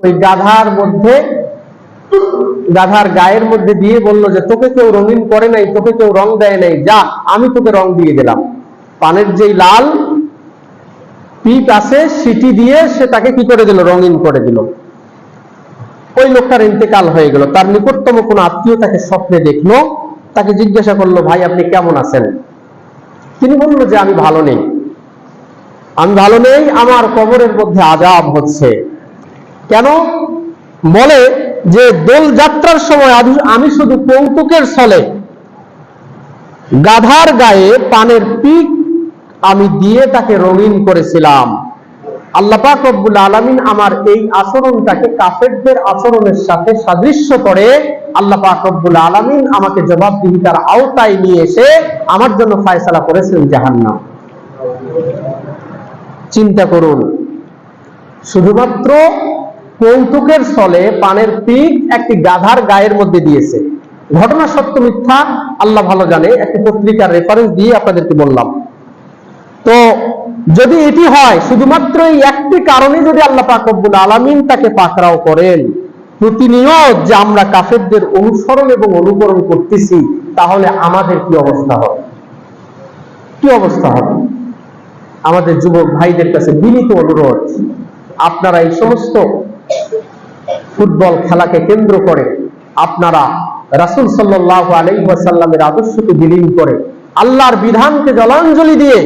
ওই গাধার গায়ের মধ্যে দিয়ে বলল যে তোকে কেউ রঙিন করে নাই, তোকে কেউ রং দেয় নাই, যা আমি তোকে রং দিয়ে দিলাম। পানের যেই লাল পিক আছে সেটি দিয়ে সে তাকে কি করে দিল, রঙিন করে দিল। ওই লোকটার ইন্তেকাল হয়ে গেল। তার নিকটতম কোন আত্মীয় তাকে স্বপ্নে দেখলো, তাকে জিজ্ঞাসা করলো, ভাই আপনি কেমন আছেন? তিনি বলল যে আমি ভালো নেই, আমার কবরের মধ্যে আযাব হচ্ছে। কেন? বলে যে দোল যাত্রার সময় আমি শুধু কৌতুকের ছলে গাধার গায়ে পানের পিক আমি দিয়ে তাকে রঙিন করেছিলাম। আল্লাহ পাক রব্বুল আলামিন আমার এই আচরণটাকে কাফেরদের আচরণের সাথে সাদৃশ্য করে আল্লাহ পাক রব্বুল আলামিন আমাকে জবাবদিহিতার আওতায় নিয়ে এসে আমার জন্য ফয়সালা করেছেন জাহান্নাম। চিন্তা করুন, শুধুমাত্র কৌতুকের ছলে পানের পিক একটি গাধার গায়ের মধ্যে দিয়েছে। ঘটনা সত্য মিথ্যা আল্লাহ ভালো জানে, একটি পত্রিকার রেফারেন্স দিয়ে আপনাদেরকে বললাম। তো যদি এটি হয়, শুধুমাত্র এই একটি কারণে যদি আল্লাহ পাক রব্বুল আলামিন তাকে পাকড়াও করেন প্রতিনিয়ত যে আমরা কাফেরদের অনুসরণ এবং অনুকরণ করতেছি, তাহলে আমাদের কি অবস্থা হবে? কি অবস্থা হবে? আমাদের যুবক ভাইদের কাছে বিনীত অনুরোধ, আপনারা এই সমস্ত ফুটবল খেলাকে কেন্দ্র করে আপনারা রাসূল সাল্লাল্লাহু আলাইহি ওয়াসাল্লামের আদর্শকে বিলীন করে আল্লাহর বিধানকে জলাঞ্জলি দিয়ে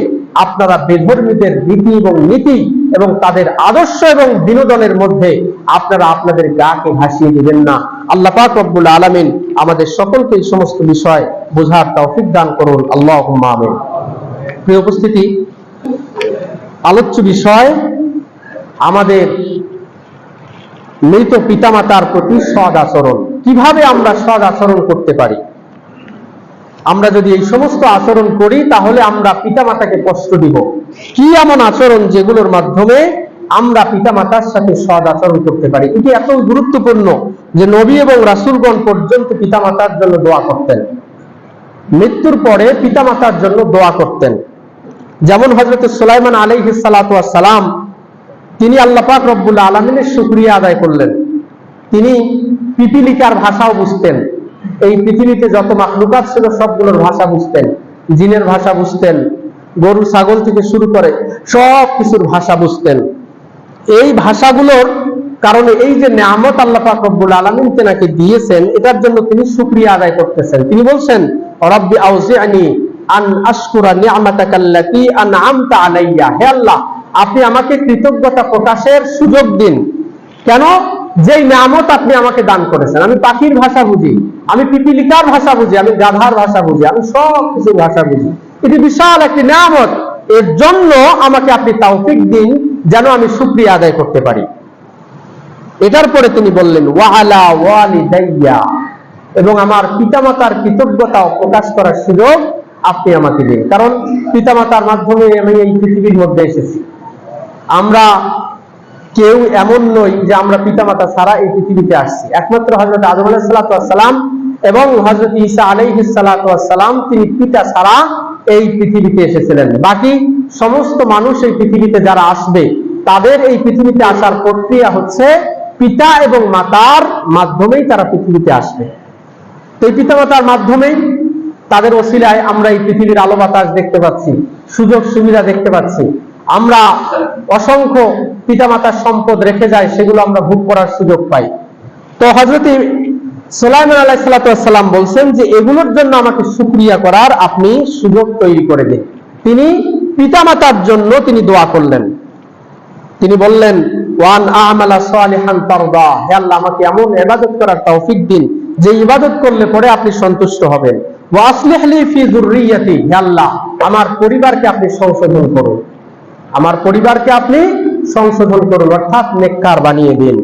আপনারা বেধর্মীদের রীতি এবং নীতি এবং তাদের আদর্শ এবং বিনোদনের মধ্যে আপনারা আপনাদের গাকে ভাসিয়ে দিবেন না। আল্লাহ পাক রব্বুল আলামিন আমাদের সকলকে এই সমস্ত বিষয় বোঝার তৌফিক দান করুন, আল্লাহুম্মা আমিন। প্রিয় উপস্থিতি, আলোচ্য বিষয় আমাদের মৃত পিতামাতার প্রতি সৎ আচরণ। কিভাবে আমরা সৎ আচরণ করতে পারি? আমরা যদি এই সমস্ত আচরণ করি তাহলে আমরা পিতামাতাকে কষ্ট দিব। কি এমন আচরণ যেগুলোর মাধ্যমে আমরা পিতামাতার সাথে সৎ আচরণ করতে পারি? এটি এত গুরুত্বপূর্ণ যে নবী এবং রাসূলগণ পর্যন্ত পিতামাতার জন্য দোয়া করতেন, মৃত্যুর পরে পিতামাতার জন্য দোয়া করতেন। যেমন হযরত সুলাইমান আলাইহিস সালাতু ওয়াস সালাম, তিনি আল্লাহ পাক রব্বুল আলামিনের শুকরিয়া আদায় করলেন। তিনি পিপিলিকার ভাষাও বুঝতেন, এই পৃথিবীতে যত মাখলুকাত ছিল সবগুলোর ভাষা বুঝতেন, জিনের ভাষা বুঝতেন, গরু ছাগল থেকে শুরু করে সব কিছুর ভাষা বুঝতেন। এই ভাষাগুলোর কারণে এই যে নিয়ামত আল্লাহ পাক রব্বুল আলামিন তেনাকে দিয়েছেন, এটার জন্য তিনি শুকরিয়া আদায় করতেছেন। তিনি বলছেন, রব্বি আউজিআনি আন আশকুরা নি'মাতাকাল্লাতী আন'আমতা আলাইয়া। হে আল্লাহ, আপনি আমাকে কৃতজ্ঞতা প্রকাশের সুযোগ দিন। কেন? যেই নিয়ামত আপনি আমাকে দান করেছেন। আমি পাখির ভাষা বুঝি, আমি পিপিলিকার ভাষা বুঝি, আমি গাধার ভাষা বুঝি, আমি সব কিছুর ভাষা বুঝি। এটি বিশাল একটি নিয়ামত, এর জন্য আমাকে আপনি তৌফিক দিন যেন আমি শুকরিয়া আদায় করতে পারি। এটার পরে তিনি বললেন, ওয়া আলা ওয়ালিদাইয়া, এবং আমার পিতামাতার কৃতজ্ঞতা প্রকাশ করার সুযোগ আপনি আমাকে দিন। কারণ পিতামাতার মাধ্যমে আমি এই পৃথিবীর মধ্যে এসেছি। আমরা কেউ এমন নই যে আমরা পিতামাতা ছাড়া এই পৃথিবীতে আসছি। একমাত্র হযরত আদম আলাইহিস সালাতু ওয়াস সালাম এবং হযরত ঈসা আলাইহিস সালাতু ওয়াস সালাম তিনি পিতা ছাড়া এই পৃথিবীতে এসেছিলেন। বাকি সমস্ত মানুষ এই পৃথিবীতে যারা আসবে তাদের এই পৃথিবীতে আসার প্রক্রিয়া হচ্ছে পিতা এবং মাতার মাধ্যমেই তারা পৃথিবীতে আসবে। তো এই পিতামাতার মাধ্যমেই, তাদের ওসিলায় আমরা এই পৃথিবীর আলো বাতাস দেখতে পাচ্ছি, সুযোগ সুবিধা দেখতে পাচ্ছি। আমরা অসংখ্য পিতামাতার সম্পদ রেখে যাই, সেগুলো আমরা ভোগ করার সুযোগ পাই। তো হযরত সুলাইমান আলাইহিস সালাতু ওয়াস সালাম বলছেন যে এগুলোর জন্য আমাকে শুকরিয়া করার আপনি সুযোগ তৈরি করে দিন। তিনি পিতামাতার জন্য তিনি দোয়া করলেন। তিনি বললেন, ওয়ান আমালা সালিহান তারদা, হে আল্লাহ আমাকে এমন ইবাদত করার তৌফিক দিন যে ইবাদত করলে পরে আপনি সন্তুষ্ট হবেন। ওয়া আসলিহ লি ফি যুররিয়াতি, হে আল্লাহ আমার পরিবারকে আপনি সংশোধন করুন, আমার পরিবারকে আপনি সংশোধন করুন, অর্থাৎ নেককার বানিয়ে দিন।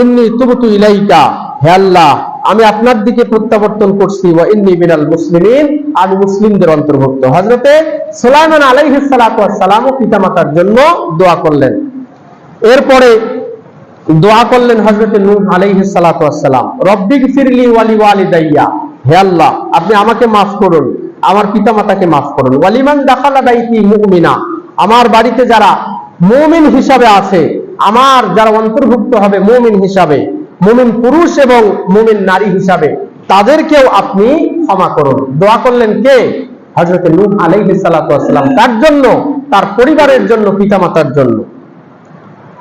ইন্নী তুবতু ইলাইকা, হে আল্লাহ আমি আপনার দিকে প্রত্যাবর্তন করছি। ওয়া ইন্নী মিনাল মুসলিমিন, আমি মুসলিমদের অন্তর্ভুক্ত। হযরতে সুলাইমান আলাইহিস সালাতু ওয়াস সালাম পিতামাতার জন্য দোয়া করলেন। এরপরে দোয়া করলেন হযরতে নূহ আলাইহিস সালাতু ওয়াস সালাম, রব্বিগফিরলি ওয়া লিওয়ালিদাইয়া, হে আল্লাহ আপনি আমাকে মাফ করুন, আমার পিতামাতাকে মাফ করুন। ওয়ালিমান দাখালা বাইতি মুমিনা, আমার বাড়িতে যারা মুমিন হিসাবে আছে আমার যারা অন্তর্ভুক্ত হবে মুমিন হিসাবে, মুমিন পুরুষ এবং মুমিন নারী হিসাবে, তাদেরকেও আপনি ক্ষমা করুন। দোয়া করলেন কে? হযরত নূহ আলাইহিস সালাতু ওয়াস সালাম। তার জন্য, তার পরিবারের জন্য, পিতামাতার জন্য।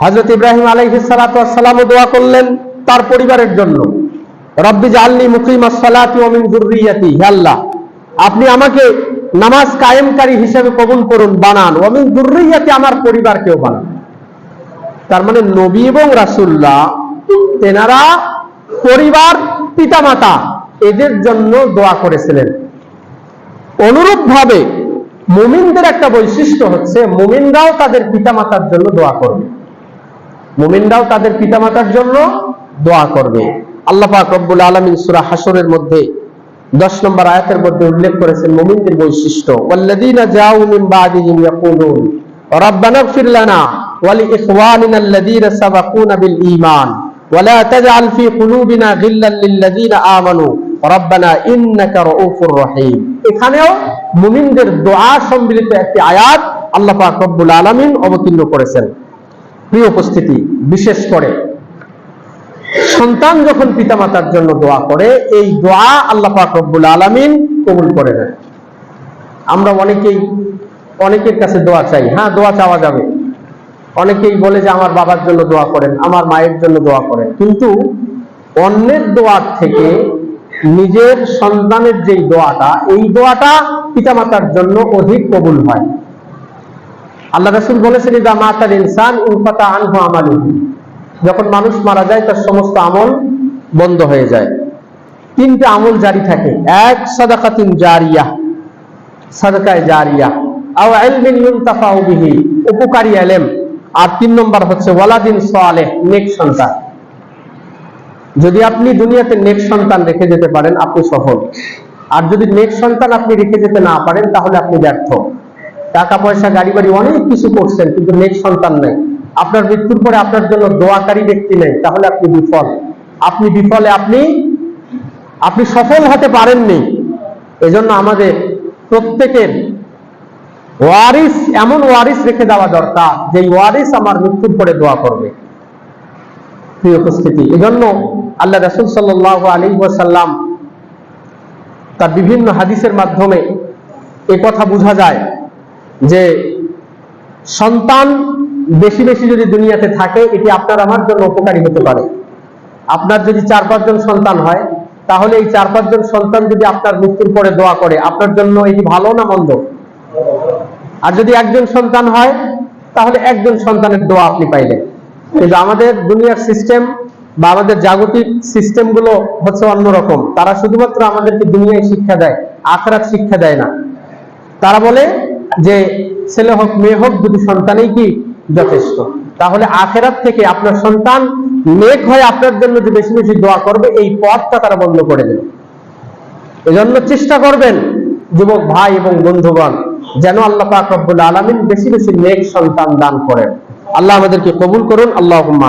হযরত ইব্রাহিম আলাইহিস সালাতু ওয়াস সালামও দোয়া করলেন তার পরিবারের জন্য। রব্বি জাআলনি মুকিমাস সালাতি ওয়া মিন যুররিয়াতি, হে আল্লাহ আপনি আমাকে নামাজ কায়েমকারী হিসেবে কবুল করুন, বানান। ওয়া মিন যুররিয়াতি, আমার পরিবারকেও বানান। তার মানে নবী এবং রাসূলুল্লাহ তেনারা পরিবার, পিতামাতা, এদের জন্য দোয়া করেছিলেন। অনুরূপভাবে মুমিনদের একটা বৈশিষ্ট্য হচ্ছে মুমিনরাও তাদের পিতামাতার জন্য দোয়া করবে। মুমিনরাও তাদের পিতামাতার জন্য দোয়া করবে। আল্লাহ পাক রব্বুল আলামিন সূরা হাশরের মধ্যে 10 নম্বর আয়াতের মধ্যে উল্লেখ করেছেন মুমিনদের বৈশিষ্ট্য। ওয়াল্লাযীনা জাউ মিন বাদিহিম ইয়াকুলুন রাব্বানা ইগফির লানা ওয়া লিইখওয়ানিনা আল্লাযীনা সাবাকুনা বিল ঈমান ওয়া লা তাজআল ফী কুলুবিনা গিল্লাল লিল্লাযীনা আমানু রাব্বানা ইন্নাকা রাউফুর রহিম। এখানেও মুমিনদের দোয়া সম্মিলিত একটি আয়াত আল্লাহ পাক রব্বুল আলামিন অবতীর্ণ করেছেন। প্রিয় উপস্থিতি, বিশেষ করে সন্তান যখন পিতামাতার জন্য দোয়া করে, এই দোয়া আল্লাহ পাক রব্বুল আলামিন কবুল করে নেন। আমরা অনেকের কাছে দোয়া চাই, হ্যাঁ দোয়া চাওয়া যাবে। অনেকেই বলে যে আমার বাবার জন্য দোয়া করেন, আমার মায়ের জন্য দোয়া করেন, কিন্তু অন্যের দোয়ার থেকে নিজের সন্তানের যেই দোয়াটা, এই দোয়াটা পিতামাতার জন্য অধিক কবুল হয়। আল্লাহ রাসূল বলেছেন ইদা মাতাল ইনসান ইনকাতা আনহু আমালুহু, যখন মানুষ মারা যায় তার সমস্ত আমল বন্ধ হয়ে যায়। 3টে আমল জারি থাকে। এক, সাদাকাতুন জারিয়াহ, সাদাকায়ে জারিয়া, আও ইলমিন ইউনতাফাউ বিহি, উপকারী ইলম। আর 3 নম্বর হচ্ছে ওয়ালাদিন সালেহ, নেক সন্তান। যদি আপনি দুনিয়াতে নেক সন্তান রেখে যেতে পারেন আপনি সফল। আর যদি নেক সন্তান আপনি রেখে যেতে না পারেন তাহলে আপনি ব্যর্থ। টাকা পয়সা, গাড়ি বাড়ি অনেক কিছু করছেন, কিন্তু নেক সন্তান নেই, আপনার মৃত্যুর পরে আপনার জন্য দোয়াকারী ব্যক্তি নেই, তাহলে আপনি বিফল। আপনি বিফলে, আপনি সফল হতে পারেননি। এজন্য আমাদের প্রত্যেকের ওয়ারিস, এমন ওয়ারিস রেখে দেওয়া দরকার যে ওয়ারিস আমার মৃত্যুর পরে দোয়া করবে। প্রিয় উপস্থিতি, এজন্য আল্লাহ রাসূল সাল্লাল্লাহু আলাইহি ওয়াসাল্লাম তার বিভিন্ন হাদিসের মাধ্যমে এই কথা বোঝা যায় যে সন্তান বেশি বেশি যদি দুনিয়াতে থাকে, এটি আপনার আমার জন্য উপকারী হতে পারে। আপনার যদি 4-5 জন সন্তান হয়, তাহলে এই 4-5 জন সন্তান যদি আপনার মৃত্যুর পরে দোয়া করে, আপনার জন্য এটি ভালো না মন্দ? আর যদি একজন সন্তান হয়, তাহলে একজন সন্তানের দোয়া আপনি পাইলেন। কিন্তু আমাদের দুনিয়ার সিস্টেম বা আমাদের জাগতিক সিস্টেমগুলো হচ্ছে অন্যরকম। তারা শুধুমাত্র আমাদেরকে দুনিয়ায় শিক্ষা দেয়, আখিরাত শিক্ষা দেয় না। তারা বলে যে ছেলে হোক মেয়ে হোক, দুটি সন্তানই কি যথেষ্ট। তাহলে আখিরাত থেকে আপনার সন্তান নেক হয়ে আপনার জন্য যে বেশি বেশি দোয়া করবে, এই পথটা তারা বন্ধ করে দেবে। এজন্য চেষ্টা করবেন যুবক ভাই এবং বন্ধুগণ, যেন আল্লাহ পাক রব্বুল আলামিন বেশি বেশি নেক সন্তান দান করেন। আল্লাহ আমাদেরকে কবুল করুন। আল্লাহুম্মা